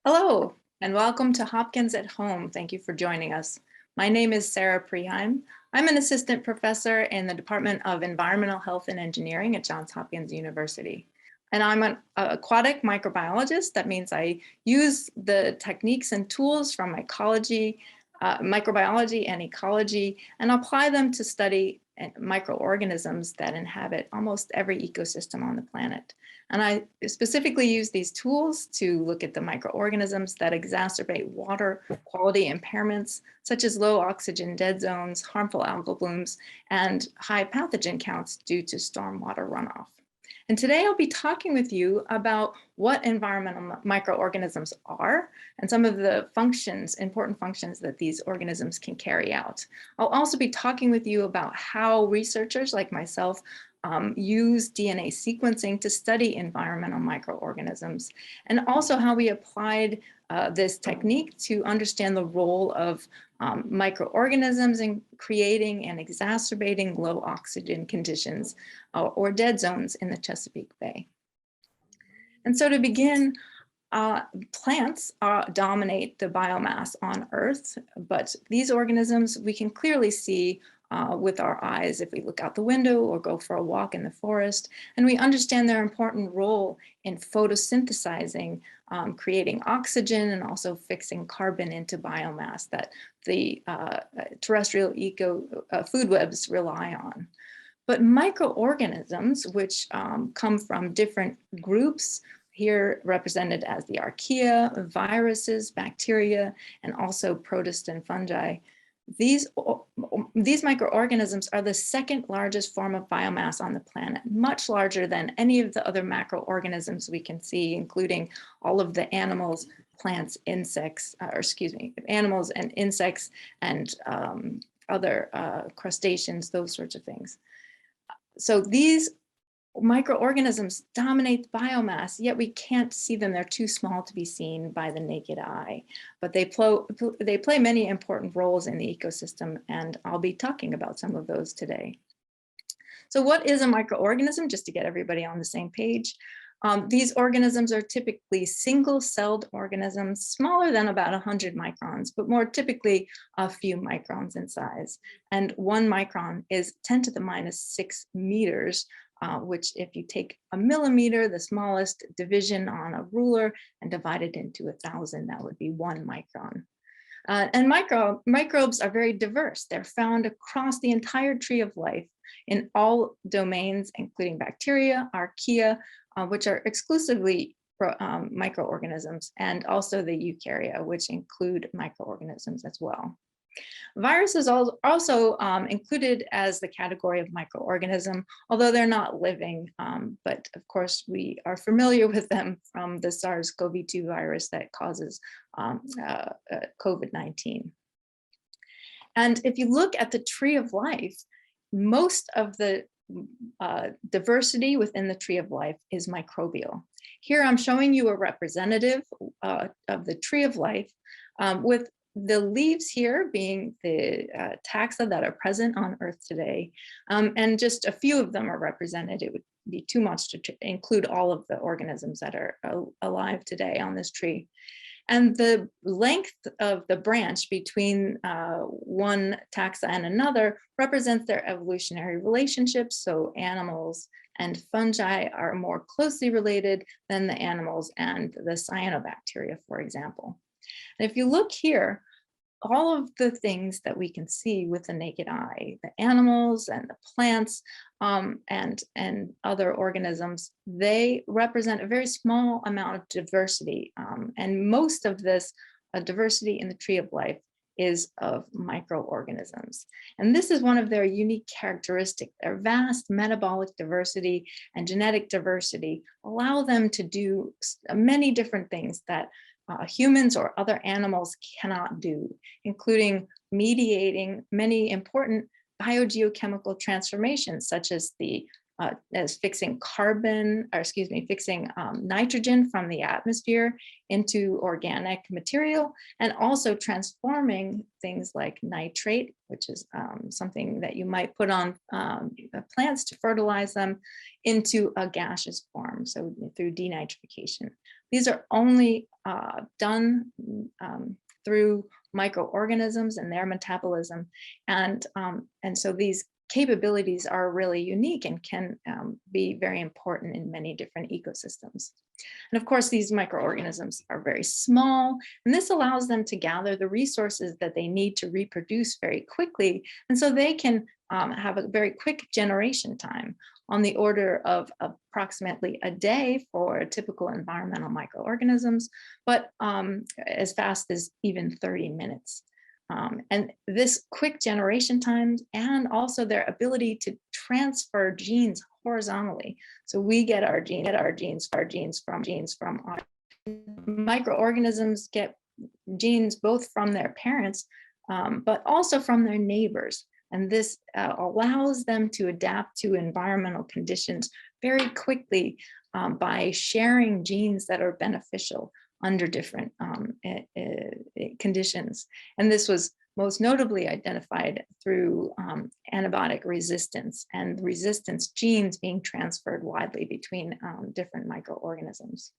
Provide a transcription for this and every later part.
Hello, and welcome to Hopkins at Home. Thank you for joining us. My name is Sarah Preheim. I'm an assistant professor in the Department of Environmental Health and Engineering at Johns Hopkins University. And I'm an aquatic microbiologist. That means I use the techniques and tools from ecology, microbiology and ecology, and apply them to study microorganisms that inhabit almost every ecosystem on the planet. And I specifically use these tools to look at the microorganisms that exacerbate water quality impairments, such as low oxygen dead zones, harmful algal blooms, and high pathogen counts due to stormwater runoff. And today I'll be talking with you about what environmental microorganisms are and some of the functions, important functions that these organisms can carry out. I'll also be talking with you about how researchers like myself use DNA sequencing to study environmental microorganisms, and also how we applied this technique to understand the role of microorganisms in creating and exacerbating low oxygen conditions or dead zones in the Chesapeake Bay. And so to begin, plants dominate the biomass on Earth, but these organisms we can clearly see with our eyes if we look out the window or go for a walk in the forest, and we understand their important role in photosynthesizing, creating oxygen, and also fixing carbon into biomass that the terrestrial food webs rely on. But microorganisms, which come from different groups, here represented as the archaea, viruses, bacteria, and also protists and fungi. These microorganisms are the second largest form of biomass on the planet, much larger than any of the other macroorganisms we can see, including all of the animals, plants, insects, animals and insects and other crustaceans, those sorts of things. So these microorganisms dominate the biomass, yet we can't see them. They're too small to be seen by the naked eye, but they play many important roles in the ecosystem, and I'll be talking about some of those today. So what is a microorganism, just to get everybody on the same page? These organisms are typically single-celled organisms, smaller than about 100 microns, but more typically a few microns in size. And 1 micron is 10 to the minus 6 meters, which if you take a millimeter, the smallest division on a ruler, and divide it into 1,000, that would be 1 micron. And microbes are very diverse. They're found across the entire tree of life in all domains, including bacteria, archaea, which are exclusively microorganisms, and also the eukarya, which include microorganisms as well. Viruses are also included as the category of microorganism, although they're not living, but of course we are familiar with them from the SARS-CoV-2 virus that causes COVID-19. And if you look at the tree of life, most of the diversity within the tree of life is microbial. Here I'm showing you a representative of the tree of life with the leaves here being the taxa that are present on Earth today, and just a few of them are represented. It would be too much to include all of the organisms that are alive today on this tree. And the length of the branch between one taxa and another represents their evolutionary relationships. So animals and fungi are more closely related than the animals and the cyanobacteria, for example. And if you look here, all of the things that we can see with the naked eye, the animals and the plants and other organisms, they represent a very small amount of diversity. And most of this diversity in the tree of life is of microorganisms. And this is one of their unique characteristics. Their vast metabolic diversity and genetic diversity allow them to do many different things that humans or other animals cannot do, including mediating many important biogeochemical transformations, such as fixing nitrogen from the atmosphere into organic material, and also transforming things like nitrate, which is something that you might put on plants to fertilize them, into a gaseous form, so through denitrification. These are only done through microorganisms and their metabolism. And so these capabilities are really unique and can be very important in many different ecosystems. And of course, these microorganisms are very small, and this allows them to gather the resources that they need to reproduce very quickly. And so they can have a very quick generation time on the order of approximately a day for typical environmental microorganisms, but as fast as even 30 minutes. And this quick generation times and also their ability to transfer genes horizontally. So we get our genes from our microorganisms get genes both from their parents, but also from their neighbors. And this allows them to adapt to environmental conditions very quickly by sharing genes that are beneficial under different conditions. And this was most notably identified through antibiotic resistance and resistance genes being transferred widely between different microorganisms.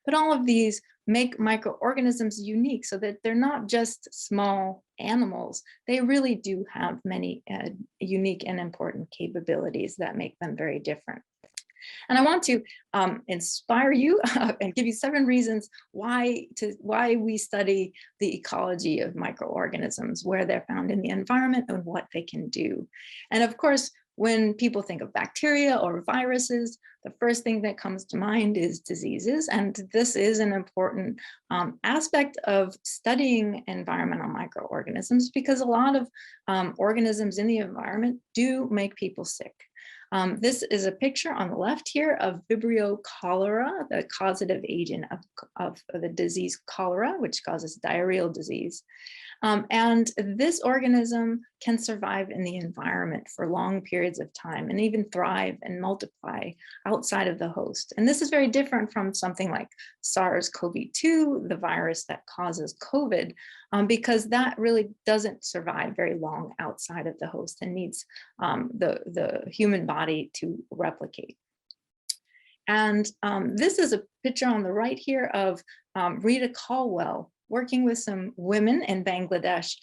But all of these make microorganisms unique so that they're not just small animals. They really do have many unique and important capabilities that make them very different. And I want to inspire you and give you 7 reasons why we study the ecology of microorganisms, where they're found in the environment and what they can do. And of course, when people think of bacteria or viruses, the first thing that comes to mind is diseases. And this is an important aspect of studying environmental microorganisms because a lot of organisms in the environment do make people sick. This is a picture on the left here of Vibrio cholera, the causative agent of the disease cholera, which causes diarrheal disease. And this organism can survive in the environment for long periods of time and even thrive and multiply outside of the host. And this is very different from something like SARS-CoV-2, the virus that causes COVID, because that really doesn't survive very long outside of the host and needs the human body to replicate. And this is a picture on the right here of Rita Caldwell working with some women in Bangladesh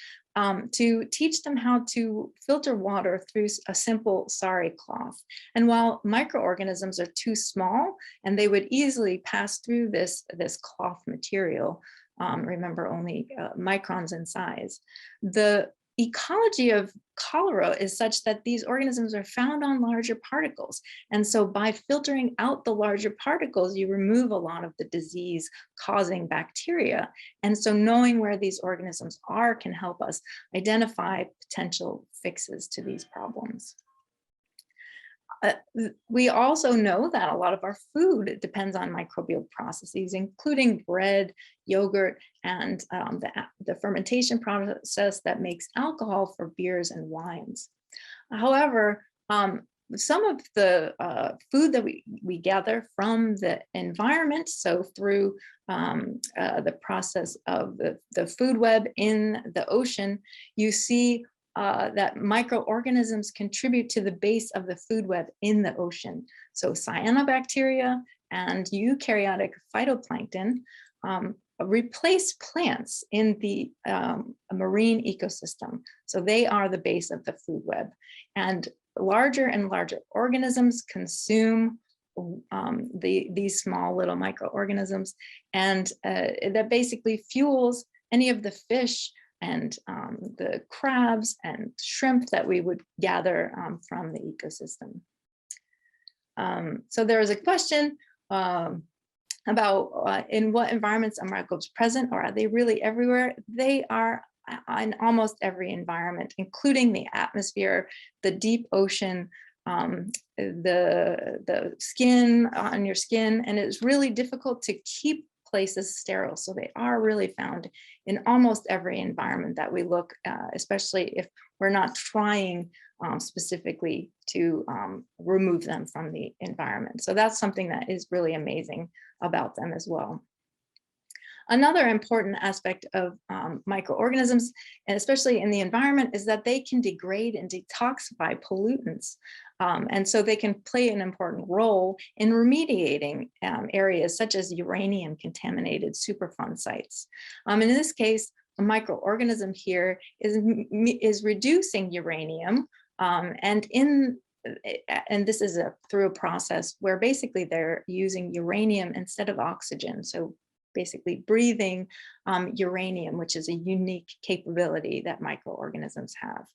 to teach them how to filter water through a simple sari cloth. And while microorganisms are too small and they would easily pass through this cloth material, remember only microns in size, the ecology of cholera is such that these organisms are found on larger particles. And so by filtering out the larger particles, you remove a lot of the disease causing bacteria. And so knowing where these organisms are can help us identify potential fixes to these problems. We also know that a lot of our food depends on microbial processes, including bread, yogurt, and the fermentation process that makes alcohol for beers and wines. However, some of the food that we gather from the environment, so through the process of the food web in the ocean, you see that microorganisms contribute to the base of the food web in the ocean. So cyanobacteria and eukaryotic phytoplankton replace plants in the marine ecosystem. So they are the base of the food web. And larger and larger organisms consume these small little microorganisms, and that basically fuels any of the fish and the crabs and shrimp that we would gather from the ecosystem. So there was a question about in what environments are microbes present, or are they really everywhere? They are in almost every environment, including the atmosphere, the deep ocean, the skin on your skin, and it's really difficult to keep places sterile. So they are really found in almost every environment that we look, especially if we're not trying specifically to remove them from the environment. So that's something that is really amazing about them as well. Another important aspect of microorganisms, and especially in the environment, is that they can degrade and detoxify pollutants. And so they can play an important role in remediating areas such as uranium contaminated Superfund sites. In this case, a microorganism here is reducing uranium, and this is through a process where basically they're using uranium instead of oxygen. So basically breathing uranium, which is a unique capability that microorganisms have.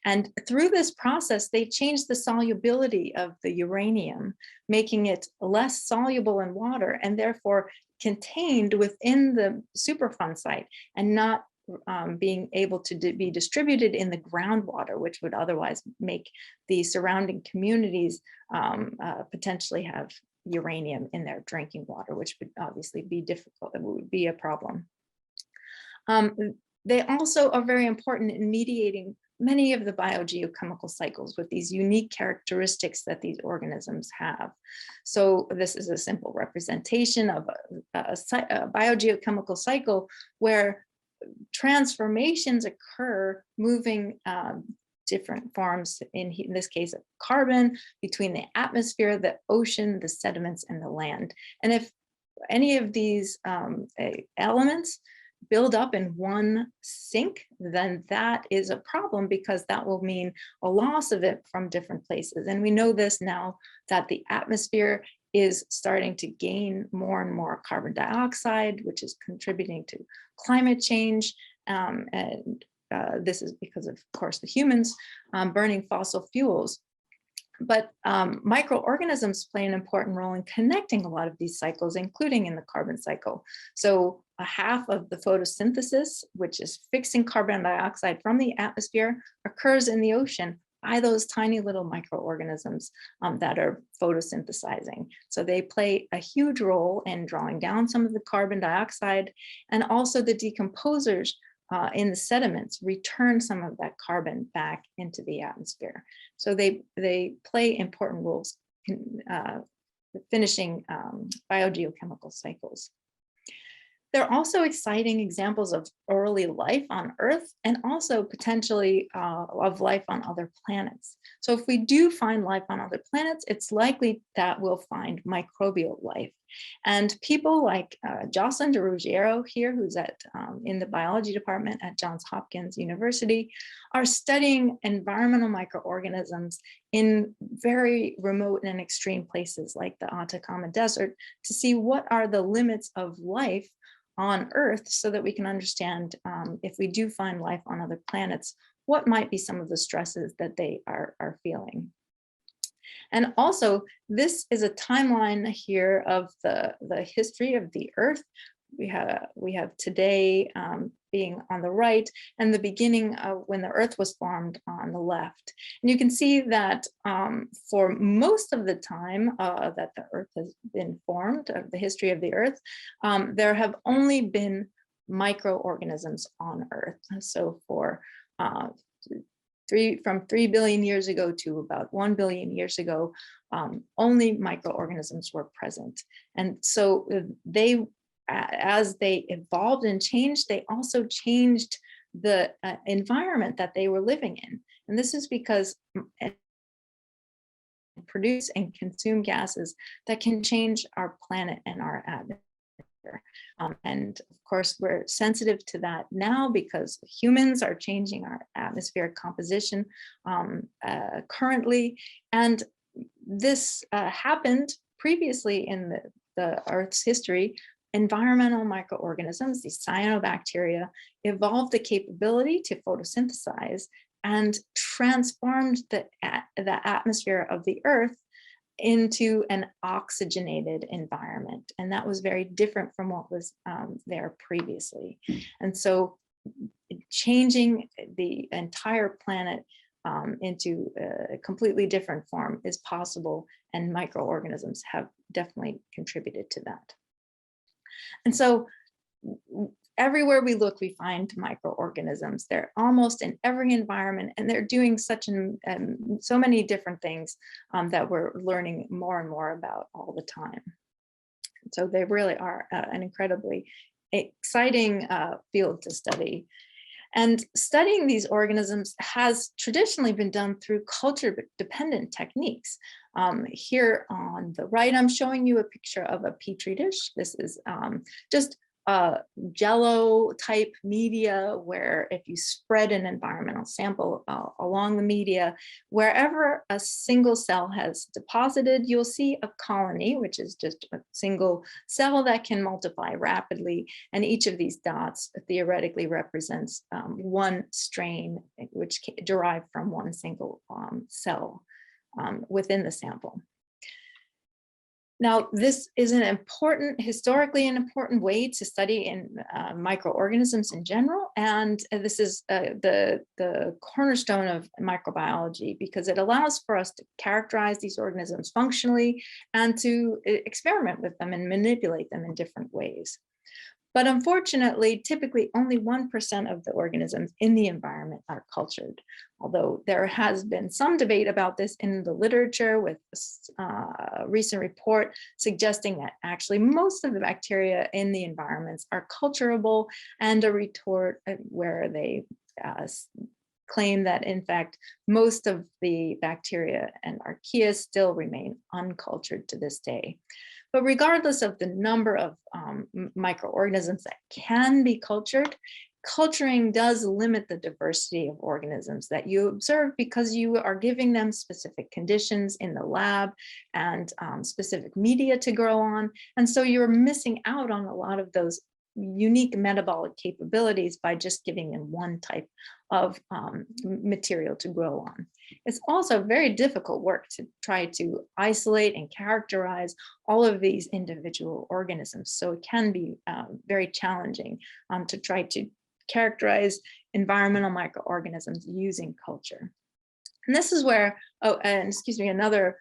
And through this process, they change the solubility of the uranium, making it less soluble in water and therefore contained within the Superfund site and not being able to be distributed in the groundwater, which would otherwise make the surrounding communities potentially have uranium in their drinking water, which would obviously be difficult. It would be a problem. They also are very important in mediating many of the biogeochemical cycles with these unique characteristics that these organisms have. So this is a simple representation of a biogeochemical cycle where transformations occur moving different forms, in this case of carbon, between the atmosphere, the ocean, the sediments, and the land. And if any of these elements build up in one sink, then that is a problem because that will mean a loss of it from different places. And we know this now that the atmosphere is starting to gain more and more carbon dioxide, which is contributing to climate change. This is because of course, the humans burning fossil fuels. But microorganisms play an important role in connecting a lot of these cycles, including in the carbon cycle. So a half of the photosynthesis, which is fixing carbon dioxide from the atmosphere, occurs in the ocean by those tiny little microorganisms that are photosynthesizing. So they play a huge role in drawing down some of the carbon dioxide, and also the decomposers in the sediments return some of that carbon back into the atmosphere. So they play important roles in finishing biogeochemical cycles. They're also exciting examples of early life on Earth and also potentially of life on other planets. So if we do find life on other planets, it's likely that we'll find microbial life. And people like Jocelyn de Ruggiero here, who's in the biology department at Johns Hopkins University, are studying environmental microorganisms in very remote and extreme places like the Atacama Desert to see what are the limits of life on Earth so that we can understand if we do find life on other planets, what might be some of the stresses that they are feeling. And also, this is a timeline here of the history of the Earth. We have today being on the right, and the beginning of when the Earth was formed on the left. And you can see that for most of the time that the Earth has been formed, of the history of the Earth, there have only been microorganisms on Earth. So for from 3 billion years ago to about 1 billion years ago, only microorganisms were present. And so as they evolved and changed, they also changed the environment that they were living in. And this is because produce and consume gases that can change our planet and our atmosphere. And of course, we're sensitive to that now because humans are changing our atmospheric composition currently. And this happened previously in the Earth's history. Environmental microorganisms, these cyanobacteria, evolved the capability to photosynthesize and transformed the atmosphere of the Earth into an oxygenated environment. And that was very different from what was there previously. And so changing the entire planet into a completely different form is possible, and microorganisms have definitely contributed to that. And so everywhere we look, we find microorganisms. They're almost in every environment, and they're doing so many different things that we're learning more and more about all the time. So they really are an incredibly exciting field to study. And studying these organisms has traditionally been done through culture-dependent techniques. Here on the right, I'm showing you a picture of a petri dish. This is just jello type media where if you spread an environmental sample along the media, wherever a single cell has deposited, you'll see a colony, which is just a single cell that can multiply rapidly. And each of these dots theoretically represents one strain, which derived from one single cell within the sample. Now, this is an historically an important way to study in microorganisms in general, and this is the cornerstone of microbiology because it allows for us to characterize these organisms functionally and to experiment with them and manipulate them in different ways. But unfortunately, typically only 1% of the organisms in the environment are cultured, although there has been some debate about this in the literature with a recent report suggesting that actually most of the bacteria in the environments are culturable, and a retort where they claim that in fact, most of the bacteria and archaea still remain uncultured to this day. But regardless of the number of microorganisms that can be cultured, culturing does limit the diversity of organisms that you observe because you are giving them specific conditions in the lab and specific media to grow on. And so you're missing out on a lot of those unique metabolic capabilities by just giving them one type of material to grow on. It's also very difficult work to try to isolate and characterize all of these individual organisms. So it can be very challenging to try to characterize environmental microorganisms using culture. And this is where, and excuse me, another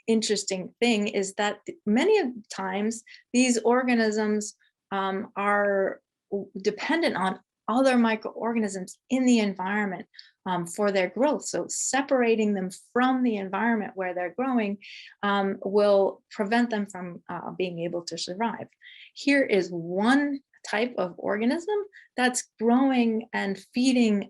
interesting thing is that many of the times these organisms are dependent on other microorganisms in the environment for their growth. So separating them from the environment where they're growing will prevent them from being able to survive. Here is one type of organism that's growing and feeding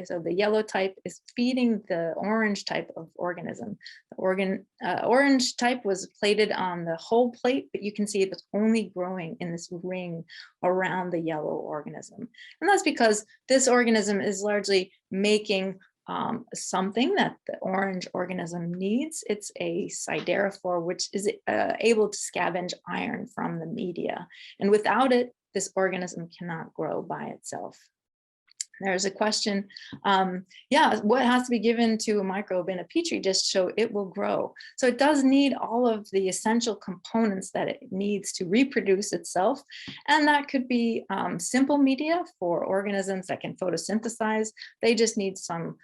so the yellow type is feeding the orange type of organism. The orange type was plated on the whole plate, but you can see it's only growing in this ring around the yellow organism. And that's because this organism is largely making something that the orange organism needs. It's a siderophore, which is able to scavenge iron from the media. And without it, this organism cannot grow by itself. There's a question, what has to be given to a microbe in a petri dish so it will grow? So it does need all of the essential components that it needs to reproduce itself. And that could be simple media for organisms that can photosynthesize. They just need some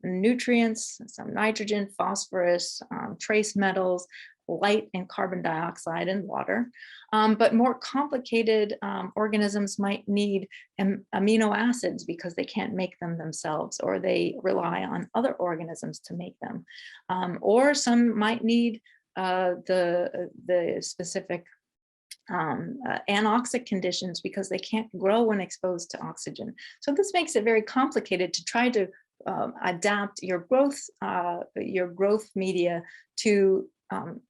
nutrients, some nitrogen, phosphorus, trace metals, light and carbon dioxide and water. But more complicated organisms might need amino acids because they can't make them themselves, or they rely on other organisms to make them. Or some might need the specific anoxic conditions because they can't grow when exposed to oxygen. So this makes it very complicated to try to adapt your growth media to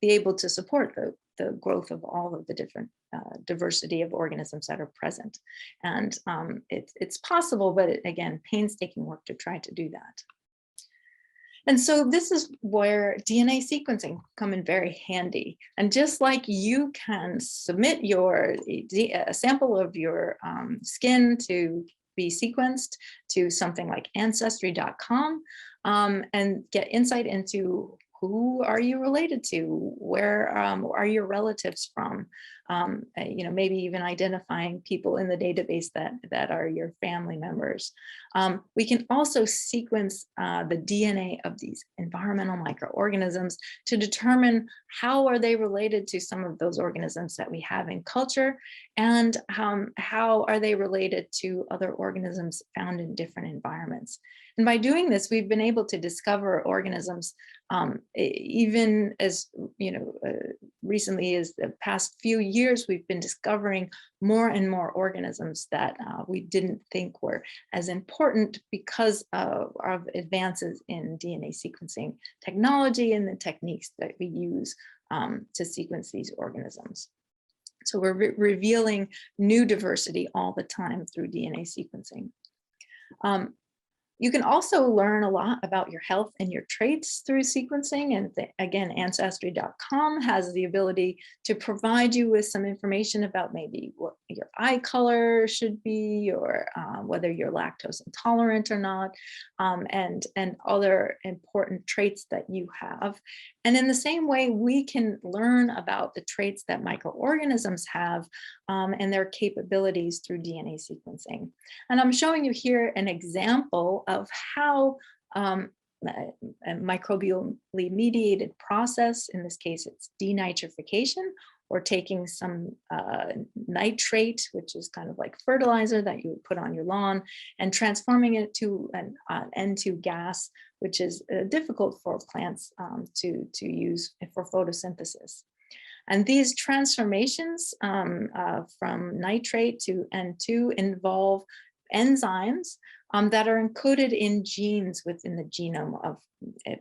be able to support the growth of all of the different diversity of organisms that are present. And it's possible, but again, painstaking work to try to do that. And so this is where DNA sequencing come in very handy. And just like you can submit a sample of your skin to be sequenced to something like ancestry.com and get insight into who are you related to? Where are your relatives from? Maybe even identifying people in the database that are your family members. We can also sequence the DNA of these environmental microorganisms to determine how are they related to some of those organisms that we have in culture, and how are they related to other organisms found in different environments. And by doing this, we've been able to discover organisms even as, recently as the past few years, we've been discovering more and more organisms that we didn't think were as important because of advances in DNA sequencing technology and the techniques that we use to sequence these organisms. So we're revealing new diversity all the time through DNA sequencing. You can also learn a lot about your health and your traits through sequencing. And again, Ancestry.com has the ability to provide you with some information about maybe what your eye color should be, or whether you're lactose intolerant or not, and other important traits that you have. And in the same way, we can learn about the traits that microorganisms have and their capabilities through DNA sequencing. And I'm showing you here an example of how a microbially mediated process, in this case, it's denitrification, or taking some nitrate, which is kind of like fertilizer that you would put on your lawn, and transforming it to an N2 gas, which is difficult for plants to use for photosynthesis. And these transformations from nitrate to N2 involve enzymes that are encoded in genes within the genome of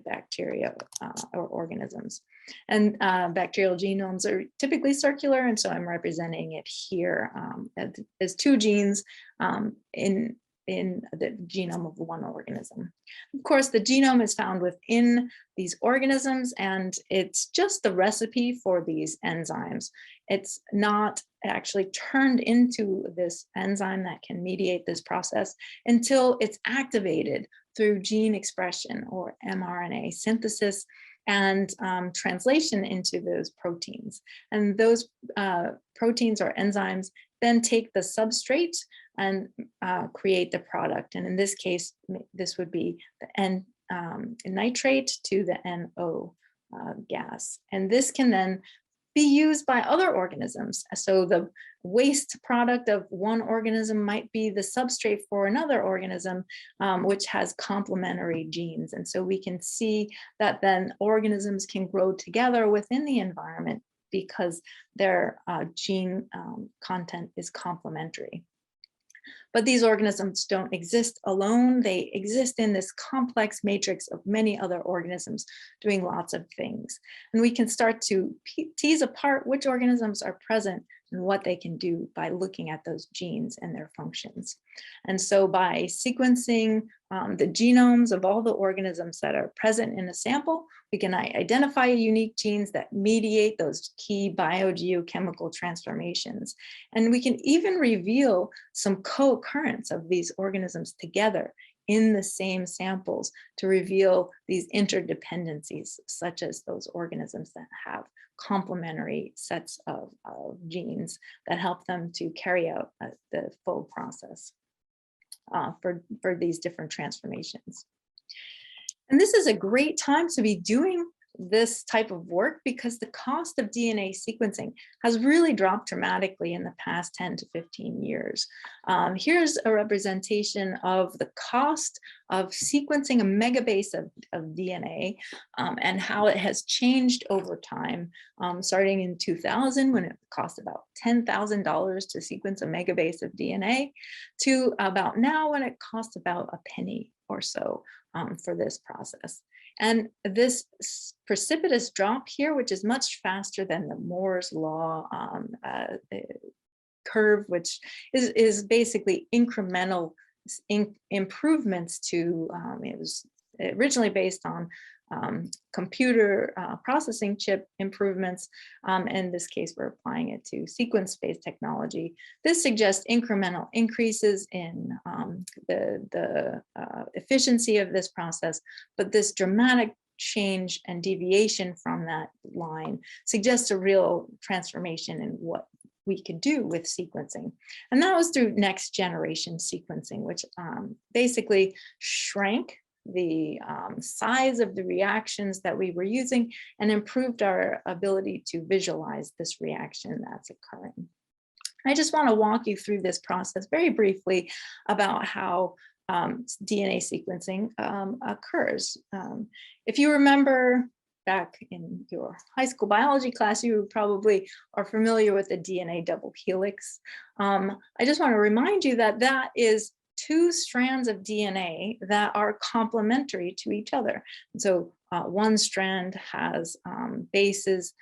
bacteria or organisms. And bacterial genomes are typically circular, and so I'm representing it here as two genes in the genome of one organism. Of course, the genome is found within these organisms, and it's just the recipe for these enzymes. It's not actually turned into this enzyme that can mediate this process until it's activated through gene expression or mRNA synthesis and translation into those proteins. And those proteins or enzymes then take the substrate and create the product. And in this case, this would be the nitrate to the NO gas. And this can then be used by other organisms. So the waste product of one organism might be the substrate for another organism, which has complementary genes. And so we can see that then organisms can grow together within the environment because their gene content is complementary. But these organisms don't exist alone. They exist in this complex matrix of many other organisms doing lots of things. And we can start to tease apart which organisms are present and what they can do by looking at those genes and their functions. And so by sequencing the genomes of all the organisms that are present in a sample, we can identify unique genes that mediate those key biogeochemical transformations. And we can even reveal some co-occurrence of these organisms together in the same samples to reveal these interdependencies, such as those organisms that have complementary sets of genes that help them to carry out the full process for these different transformations. And this is a great time to be doing this type of work because the cost of DNA sequencing has really dropped dramatically in the past 10 to 15 years. Here's a representation of the cost of sequencing a megabase of DNA and how it has changed over time, starting in 2000 when it cost about $10,000 to sequence a megabase of DNA, to about now when it costs about a penny or so for this process. And this precipitous drop here, which is much faster than the Moore's law curve, which is basically incremental improvements to, it was originally based on computer processing chip improvements. In this case, we're applying it to sequence-based technology. This suggests incremental increases in the efficiency of this process, but this dramatic change and deviation from that line suggests a real transformation in what we could do with sequencing. And that was through next generation sequencing, which basically shrank the size of the reactions that we were using and improved our ability to visualize this reaction that's occurring. I just want to walk you through this process very briefly about how DNA sequencing occurs. If you remember back in your high school biology class, you probably are familiar with the DNA double helix. I just want to remind you that that is two strands of DNA that are complementary to each other. And so one strand has bases,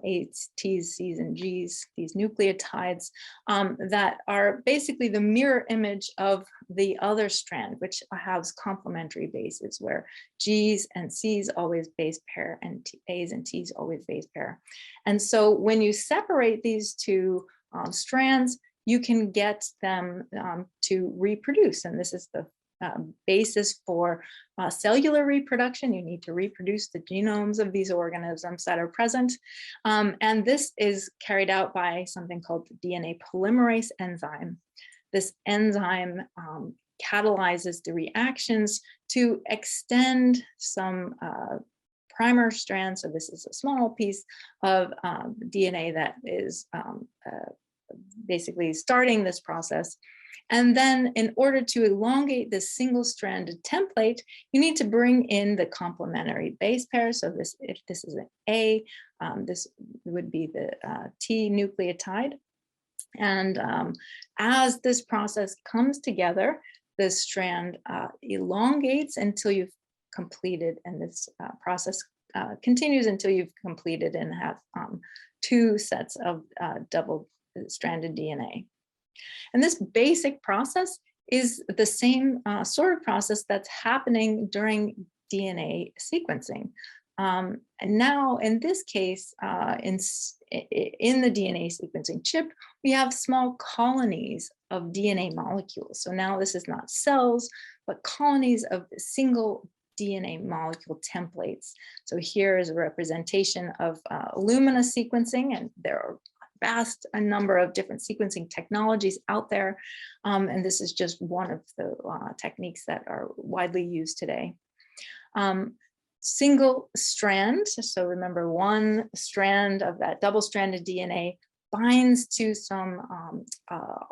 A's, T's, C's, and G's, these nucleotides that are basically the mirror image of the other strand, which has complementary bases where G's and C's always base pair and A's and T's always base pair. And so when you separate these two strands, you can get them to reproduce. And this is the basis for cellular reproduction. You need to reproduce the genomes of these organisms that are present. And this is carried out by something called the DNA polymerase enzyme. This enzyme catalyzes the reactions to extend some primer strands. So this is a small piece of DNA that is basically starting this process. And then in order to elongate this single-stranded template, you need to bring in the complementary base pair. So this, if this is an A, this would be the T nucleotide. And as this process comes together, the strand elongates until you've completed, and this process continues until you've completed and have two sets of double-stranded DNA. And this basic process is the same sort of process that's happening during DNA sequencing. And now in this case, in the DNA sequencing chip, we have small colonies of DNA molecules. So now this is not cells, but colonies of single DNA molecule templates. So here is a representation of Illumina sequencing, and there are a number of different sequencing technologies out there. And this is just one of the techniques that are widely used today. Single strand, so remember one strand of that double-stranded DNA binds to some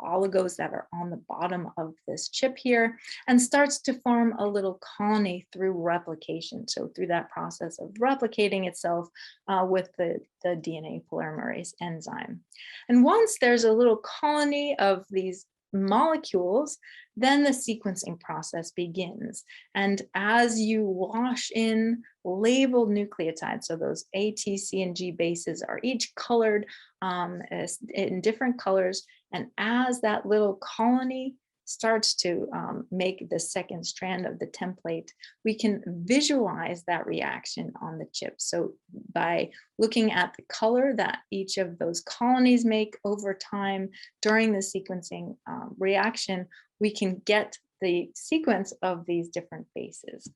oligos that are on the bottom of this chip here and starts to form a little colony through replication. So through that process of replicating itself with the DNA polymerase enzyme. And once there's a little colony of these molecules, then the sequencing process begins. And as you wash in labeled nucleotides, so those A, T, C, and G bases are each colored in different colors. And as that little colony starts to make the second strand of the template, we can visualize that reaction on the chip. So by looking at the color that each of those colonies make over time during the sequencing reaction, we can get the sequence of these different bases.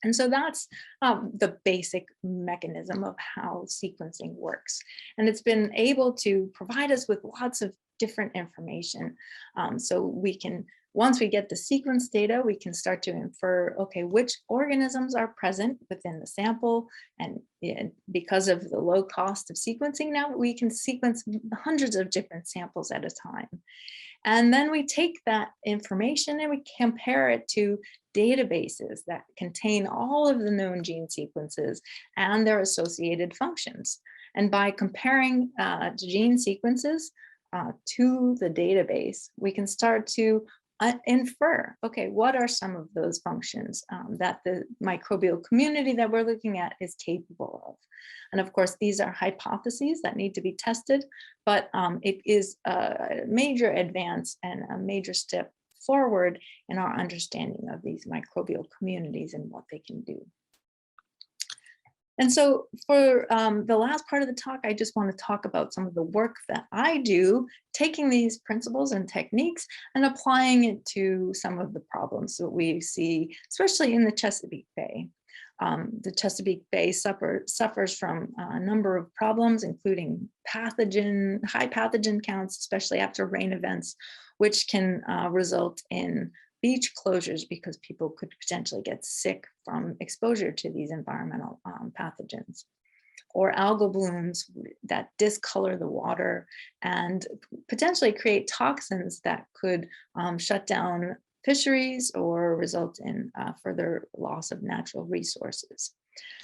And so that's the basic mechanism of how sequencing works. And it's been able to provide us with lots of different information. So we can, once we get the sequence data, we can start to infer, okay, which organisms are present within the sample. And because of the low cost of sequencing now, we can sequence hundreds of different samples at a time. And then we take that information and we compare it to databases that contain all of the known gene sequences and their associated functions. And by comparing gene sequences to the database, we can start to infer, okay, what are some of those functions that the microbial community that we're looking at is capable of? And of course, these are hypotheses that need to be tested, but it is a major advance and a major step forward in our understanding of these microbial communities and what they can do. And so for the last part of the talk, I just want to talk about some of the work that I do, taking these principles and techniques and applying it to some of the problems that we see, especially in the Chesapeake Bay. The Chesapeake Bay suffers from a number of problems, including high pathogen counts, especially after rain events, which can result in beach closures because people could potentially get sick from exposure to these environmental pathogens, or algal blooms that discolor the water and potentially create toxins that could shut down fisheries or result in further loss of natural resources.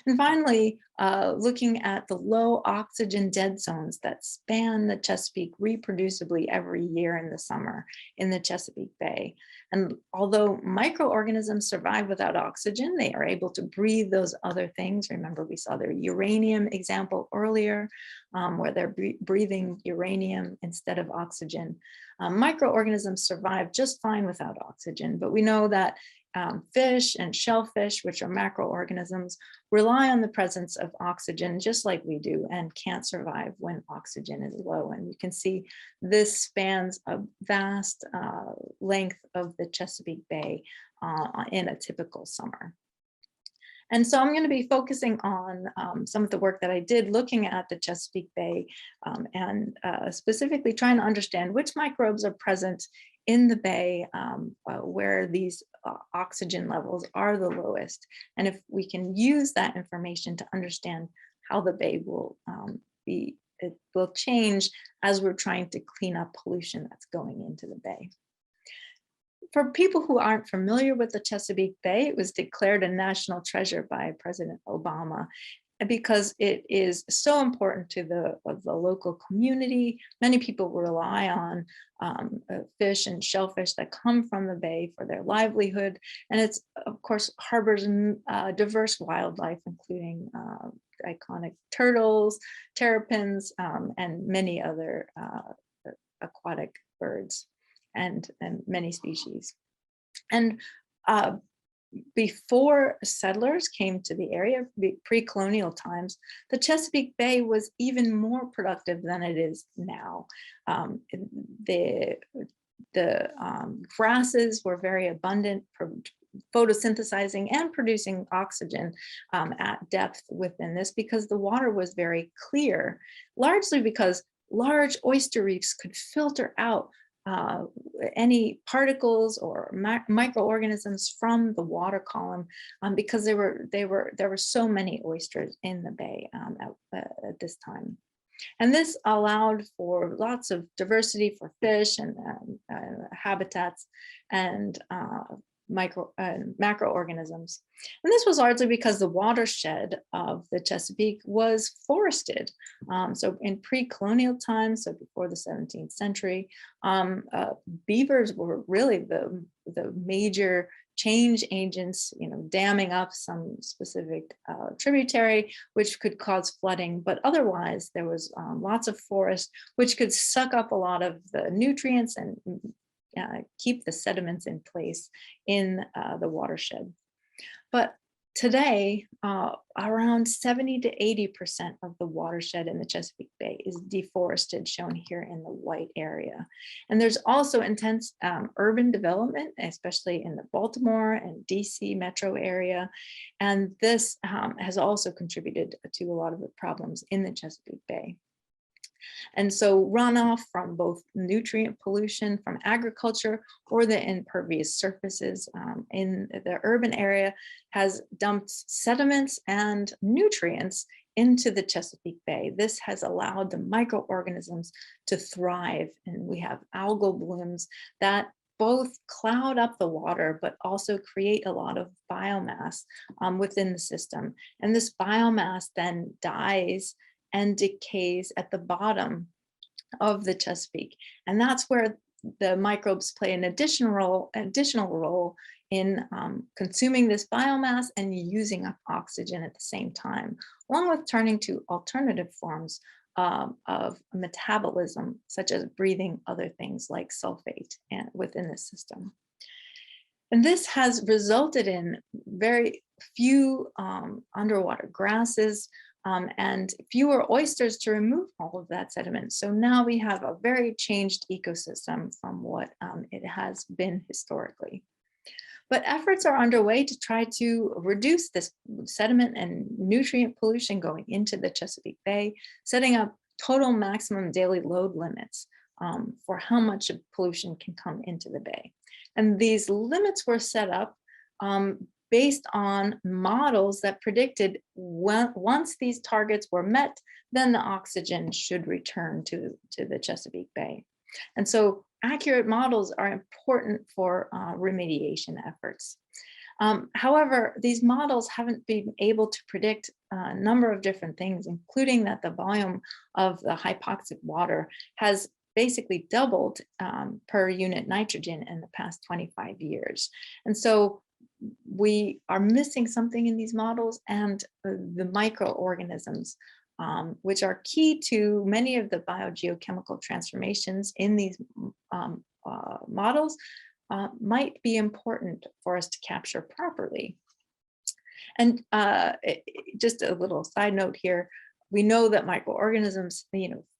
And finally, looking at the low oxygen dead zones that span the Chesapeake reproducibly every year in the summer in the Chesapeake Bay. And although microorganisms survive without oxygen, they are able to breathe those other things. Remember, we saw their uranium example earlier, where they're breathing uranium instead of oxygen. Microorganisms survive just fine without oxygen, but we know that fish and shellfish, which are macroorganisms, rely on the presence of oxygen just like we do and can't survive when oxygen is low. And you can see this spans a vast length of the Chesapeake Bay in a typical summer. And so I'm going to be focusing on some of the work that I did looking at the Chesapeake Bay and specifically trying to understand which microbes are present in the bay where these oxygen levels are the lowest. And if we can use that information to understand how the bay will it will change as we're trying to clean up pollution that's going into the bay. For people who aren't familiar with the Chesapeake Bay, it was declared a national treasure by President Obama because it is so important to the local community. Many people rely on fish and shellfish that come from the bay for their livelihood. And it's, of course, harbors diverse wildlife, including iconic turtles, terrapins, and many other aquatic birds and many species. And before settlers came to the area, pre-colonial times, the Chesapeake Bay was even more productive than it is now. The grasses were very abundant, photosynthesizing and producing oxygen at depth within this because the water was very clear, largely because large oyster reefs could filter out any particles or microorganisms from the water column because there were so many oysters in the bay at this time. And this allowed for lots of diversity for fish and habitats and macroorganisms. And this was largely because the watershed of the Chesapeake was forested. So in pre-colonial times, so before the 17th century, beavers were really the major change agents, damming up some specific tributary, which could cause flooding. But otherwise, there was lots of forest, which could suck up a lot of the nutrients and keep the sediments in place in the watershed. But today, around 70 to 80% of the watershed in the Chesapeake Bay is deforested, shown here in the white area. And there's also intense urban development, especially in the Baltimore and DC metro area. And this has also contributed to a lot of the problems in the Chesapeake Bay. And so runoff from both nutrient pollution from agriculture or the impervious surfaces in the urban area has dumped sediments and nutrients into the Chesapeake Bay. This has allowed the microorganisms to thrive. And we have algal blooms that both cloud up the water, but also create a lot of biomass within the system. And this biomass then dies and decays at the bottom of the Chesapeake. And that's where the microbes play an additional role in consuming this biomass and using up oxygen at the same time, along with turning to alternative forms of metabolism, such as breathing other things like sulfate within the system. And this has resulted in very few underwater grasses, and fewer oysters to remove all of that sediment. So now we have a very changed ecosystem from what it has been historically. But efforts are underway to try to reduce this sediment and nutrient pollution going into the Chesapeake Bay, setting up total maximum daily load limits for how much of pollution can come into the bay. And these limits were set up based on models that predicted once these targets were met, then the oxygen should return to the Chesapeake Bay. And so accurate models are important for remediation efforts. However, these models haven't been able to predict a number of different things, including that the volume of the hypoxic water has basically doubled per unit nitrogen in the past 25 years. And so we are missing something in these models, and the microorganisms, which are key to many of the biogeochemical transformations in these models, might be important for us to capture properly. And just a little side note here, we know that microorganisms,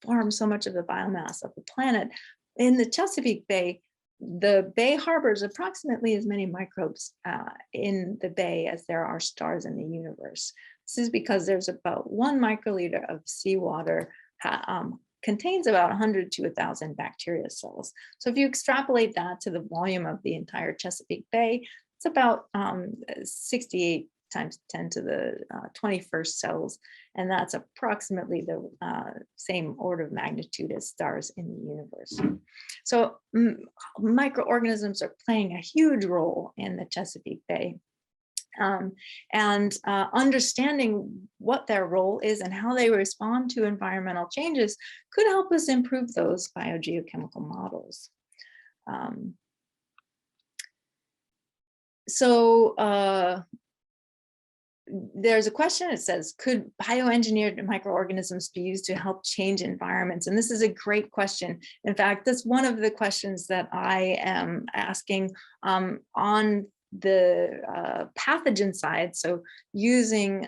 form so much of the biomass of the planet. In the Chesapeake Bay, the bay harbors approximately as many microbes in the bay as there are stars in the universe. This is because there's about 1 microliter of seawater contains about 100 to 1,000 bacteria cells. So if you extrapolate that to the volume of the entire Chesapeake Bay, it's about 68 times 10 to the 21st cells. And that's approximately the same order of magnitude as stars in the universe. So microorganisms are playing a huge role in the Chesapeake Bay. Understanding what their role is and how they respond to environmental changes could help us improve those biogeochemical models. There's a question. It says, could bioengineered microorganisms be used to help change environments? And this is a great question. In fact, that's one of the questions that I am asking on the pathogen side. So using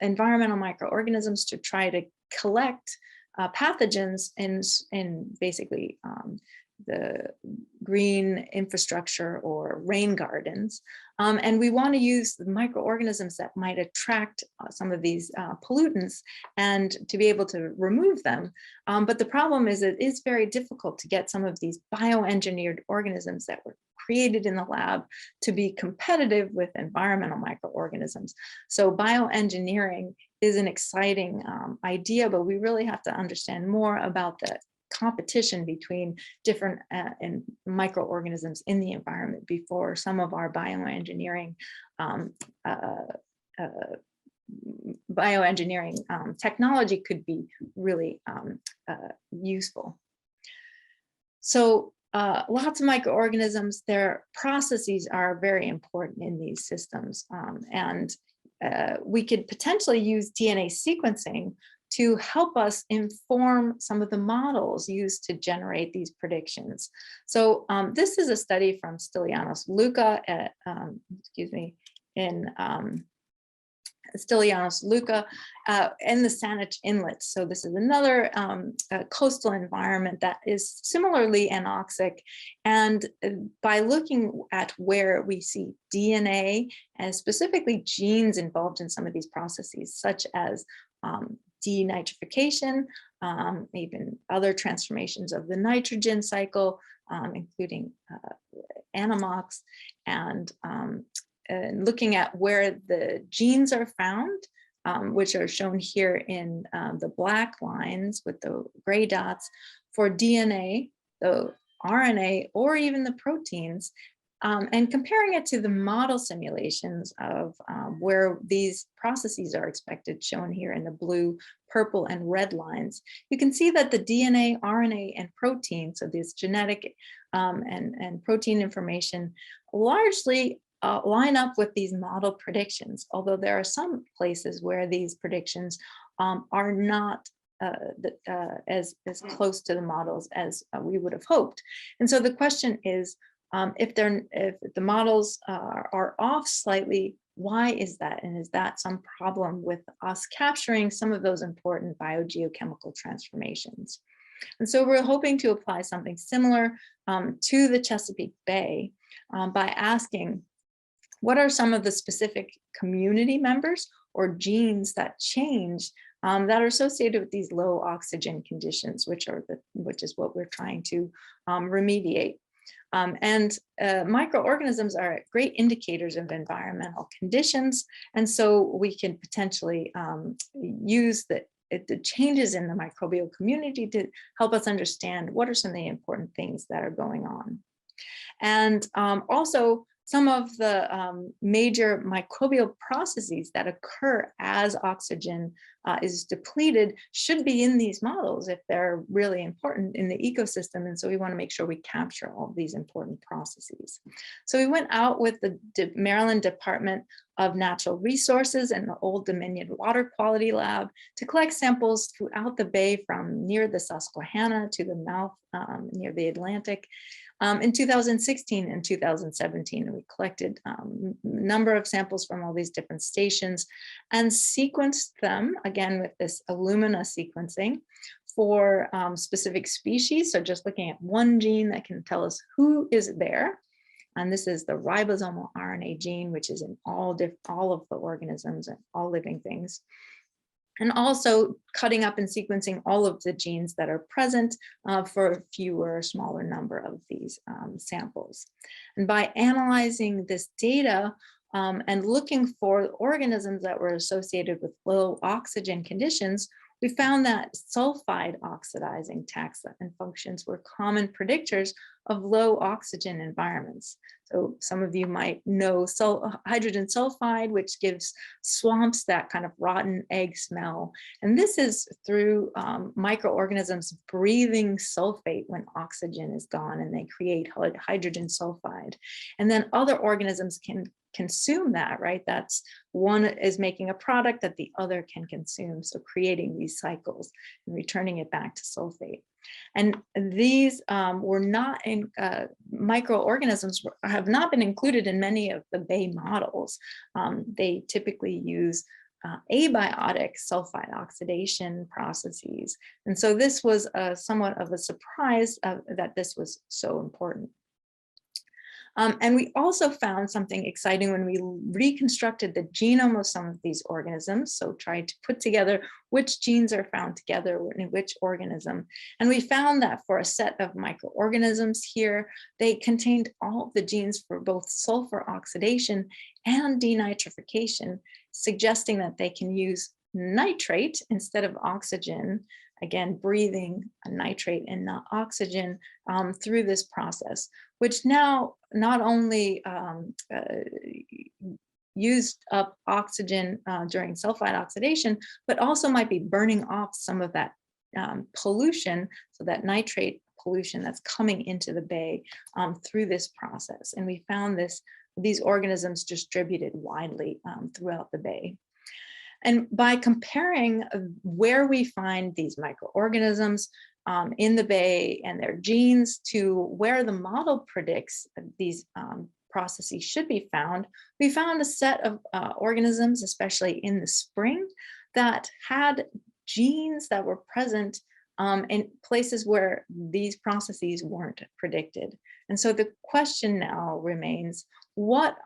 environmental microorganisms to try to collect pathogens in basically the green infrastructure or rain gardens. And we want to use the microorganisms that might attract some of these pollutants and to be able to remove them. But the problem is it is very difficult to get some of these bioengineered organisms that were created in the lab to be competitive with environmental microorganisms. So bioengineering is an exciting idea, but we really have to understand more about the competition between different microorganisms in the environment before some of our bioengineering technology could be really useful. So lots of microorganisms, their processes are very important in these systems. We could potentially use DNA sequencing to help us inform some of the models used to generate these predictions. So this is a study from Stylianos Luka at, in Stylianos Luka in the Saanich Inlet. So this is another coastal environment that is similarly anoxic. And by looking at where we see DNA and specifically genes involved in some of these processes, such as denitrification, even other transformations of the nitrogen cycle, including anomox, and looking at where the genes are found, which are shown here in the black lines with the gray dots for DNA, the RNA, or even the proteins, and comparing it to the model simulations of where these processes are expected, shown here in the blue, purple, and red lines. You can see that the DNA, RNA, and protein, so this genetic and protein information, largely line up with these model predictions, although there are some places where these predictions are not as close to the models as we would have hoped. And so the question is, if the models are off slightly, why is that? And is that some problem with us capturing some of those important biogeochemical transformations? And so we're hoping to apply something similar to the Chesapeake Bay by asking, what are some of the specific community members or genes that change that are associated with these low oxygen conditions, which is what we're trying to remediate? Microorganisms are great indicators of environmental conditions, and so we can potentially use the changes in the microbial community to help us understand what are some of the important things that are going on. And also some of the major microbial processes that occur as oxygen is depleted should be in these models if they're really important in the ecosystem. And so we want to make sure we capture all of these important processes. So we went out with the Maryland Department of Natural Resources and the Old Dominion Water Quality Lab to collect samples throughout the bay from near the Susquehanna to the mouth near the Atlantic. In 2016 and 2017, we collected a number of samples from all these different stations and sequenced them, again, with this Illumina sequencing for specific species. So just looking at one gene that can tell us who is there. And this is the ribosomal RNA gene, which is in all of the organisms and all living things. And also cutting up and sequencing all of the genes that are present for a fewer, smaller number of these samples. And by analyzing this data and looking for organisms that were associated with low oxygen conditions, we found that sulfide oxidizing taxa and functions were common predictors of low oxygen environments. So some of you might know hydrogen sulfide, which gives swamps that kind of rotten egg smell. And this is through microorganisms breathing sulfate when oxygen is gone, and they create hydrogen sulfide. And then other organisms can consume that, right? That's one is making a product that the other can consume. So creating these cycles and returning it back to sulfate. And these were not in microorganisms have not been included in many of the Bay models. They typically use abiotic sulfide oxidation processes. And so this was somewhat of a surprise that this was so important. And we also found something exciting when we reconstructed the genome of some of these organisms. So tried to put together which genes are found together in which organism. And we found that for a set of microorganisms here, they contained all of the genes for both sulfur oxidation and denitrification, suggesting that they can use nitrate instead of oxygen, again, breathing a nitrate and not oxygen through this process, which now not only used up oxygen during sulfide oxidation, but also might be burning off some of that pollution, so that nitrate pollution that's coming into the bay through this process. And we found these organisms distributed widely throughout the bay. And by comparing where we find these microorganisms in the bay and their genes to where the model predicts these processes should be found, we found a set of organisms, especially in the spring, that had genes that were present in places where these processes weren't predicted. And so the question now remains, what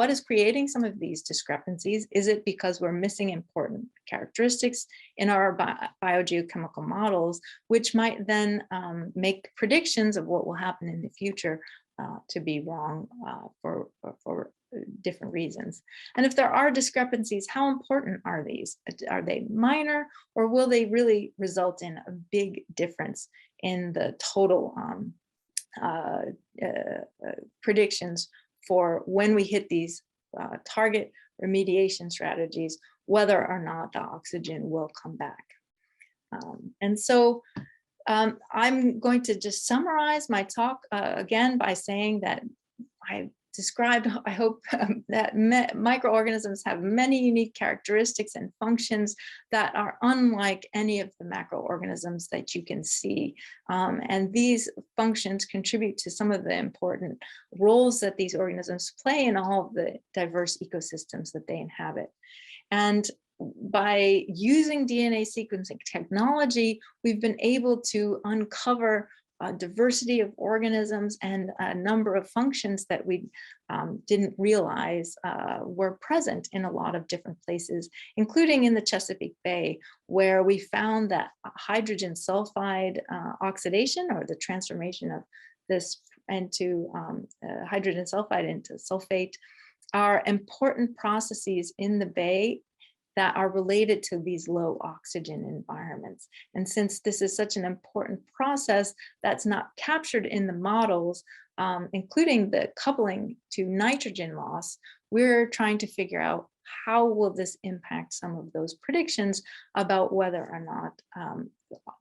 is creating some of these discrepancies? Is it because we're missing important characteristics in our biogeochemical models, which might then make predictions of what will happen in the future to be wrong for different reasons? And if there are discrepancies, how important are these? Are they minor, or will they really result in a big difference in the total predictions for when we hit these target remediation strategies, whether or not the oxygen will come back? And so I'm going to just summarize my talk again by saying that I described, I hope, that microorganisms have many unique characteristics and functions that are unlike any of the macroorganisms that you can see. And these functions contribute to some of the important roles that these organisms play in all of the diverse ecosystems that they inhabit. And by using DNA sequencing technology, we've been able to uncover a diversity of organisms and a number of functions that we didn't realize were present in a lot of different places, including in the Chesapeake Bay, where we found that hydrogen sulfide oxidation, or the transformation of this into hydrogen sulfide into sulfate, are important processes in the bay that are related to these low oxygen environments. And since this is such an important process that's not captured in the models, including the coupling to nitrogen loss, we're trying to figure out how will this impact some of those predictions about whether or not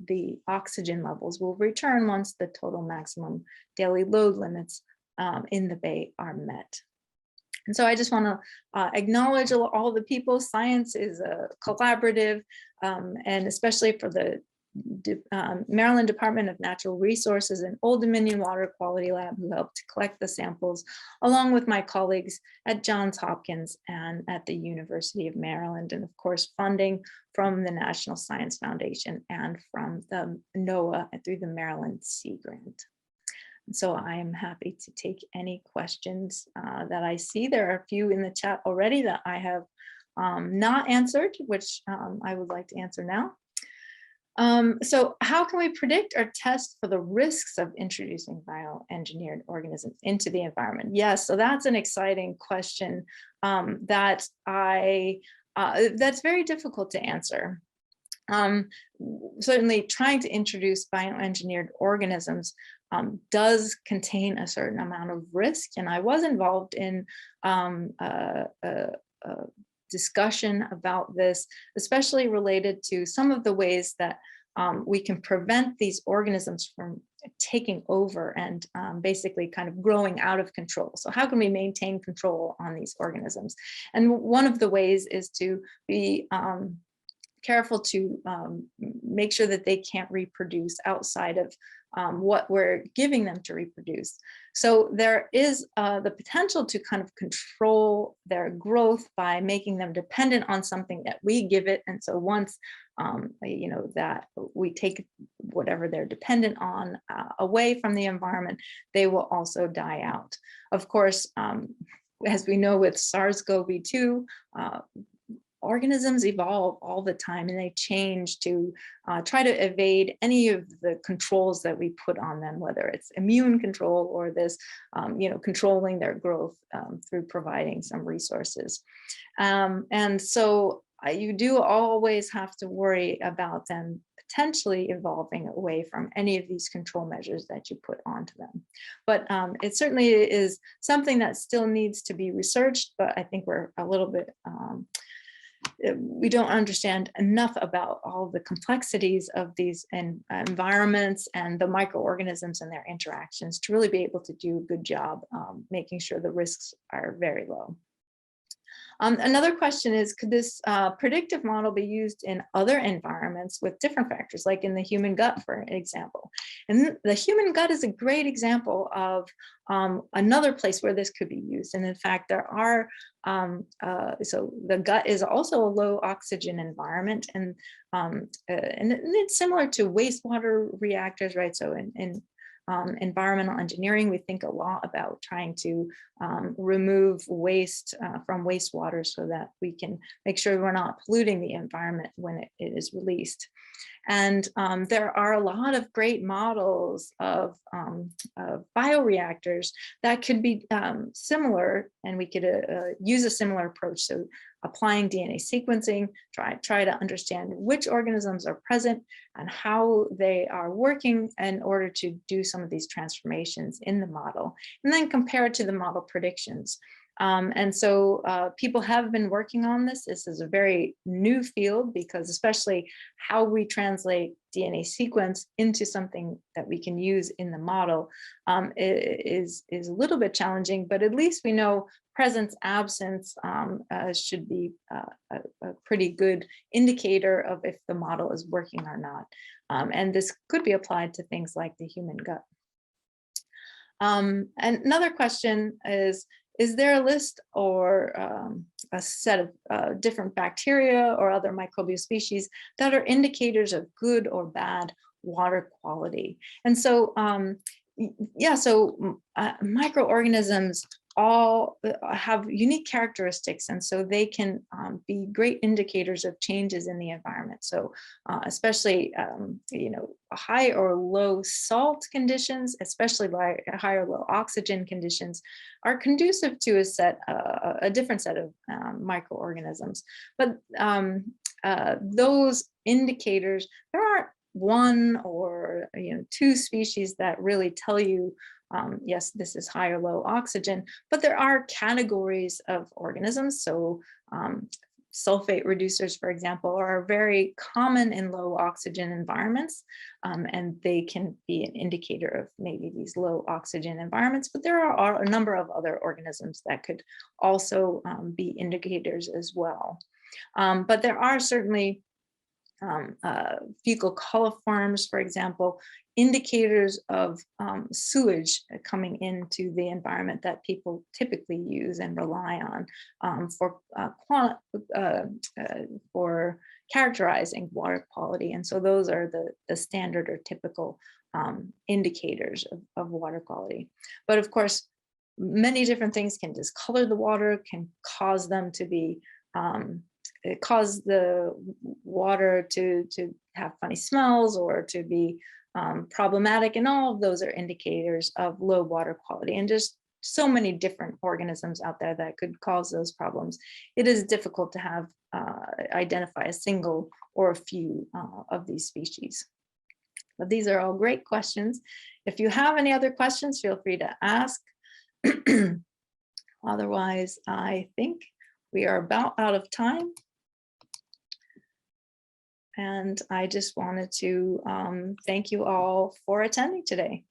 the oxygen levels will return once the total maximum daily load limits in the bay are met. And so I just want to acknowledge all the people. Science is a collaborative, and especially for the Maryland Department of Natural Resources and Old Dominion Water Quality Lab, who helped collect the samples, along with my colleagues at Johns Hopkins and at the University of Maryland, and of course, funding from the National Science Foundation and from the NOAA through the Maryland Sea Grant. So I am happy to take any questions that I see. There are a few in the chat already that I have not answered, which I would like to answer now. So how can we predict or test for the risks of introducing bioengineered organisms into the environment? Yes, so that's an exciting question that's very difficult to answer. Certainly trying to introduce bioengineered organisms does contain a certain amount of risk. And I was involved in a discussion about this, especially related to some of the ways that we can prevent these organisms from taking over and basically kind of growing out of control. So how can we maintain control on these organisms? And one of the ways is to be careful to make sure that they can't reproduce outside of what we're giving them to reproduce. So there is the potential to kind of control their growth by making them dependent on something that we give it. And so once that we take whatever they're dependent on away from the environment, they will also die out. Of course, as we know with SARS-CoV-2, organisms evolve all the time, and they change to try to evade any of the controls that we put on them, whether it's immune control or this, controlling their growth through providing some resources. And so you do always have to worry about them potentially evolving away from any of these control measures that you put onto them. But it certainly is something that still needs to be researched, but I think we're a little bit we don't understand enough about all the complexities of these environments and the microorganisms and their interactions to really be able to do a good job making sure the risks are very low. Another question is, could this predictive model be used in other environments with different factors, like in the human gut, for example? And the human gut is a great example of another place where this could be used. And in fact, there are, so the gut is also a low oxygen environment, and it's similar to wastewater reactors, right? So in environmental engineering, we think a lot about trying to remove waste from wastewater so that we can make sure we're not polluting the environment when it is released. And there are a lot of great models of bioreactors that could be similar, and we could use a similar approach. So applying DNA sequencing, try to understand which organisms are present and how they are working in order to do some of these transformations in the model, and then compare it to the model predictions. And so people have been working on this. This is a very new field, because especially how we translate DNA sequence into something that we can use in the model is a little bit challenging, but at least we know presence absence should be a pretty good indicator of if the model is working or not. And this could be applied to things like the human gut. And another question is there a list or a set of different bacteria or other microbial species that are indicators of good or bad water quality? And so, yeah, so microorganisms all have unique characteristics, and so they can be great indicators of changes in the environment. So especially high or low salt conditions, especially by high or low oxygen conditions, are conducive to a different set of microorganisms. But those indicators, there aren't one or two species that really tell you, yes, this is high or low oxygen, but there are categories of organisms. So sulfate reducers, for example, are very common in low oxygen environments, and they can be an indicator of maybe these low oxygen environments, but there are a number of other organisms that could also be indicators as well. But there are certainly fecal coliforms, for example, indicators of sewage coming into the environment that people typically use and rely on for characterizing water quality. And so those are the standard or typical indicators of water quality. But of course, many different things can discolor the water, can cause them to be cause the water to have funny smells or to be problematic, and all of those are indicators of low water quality, and just so many different organisms out there that could cause those problems. It is difficult to have identify a single or a few of these species. But these are all great questions. If you have any other questions, feel free to ask. Otherwise, I think we are about out of time. And I just wanted to thank you all for attending today.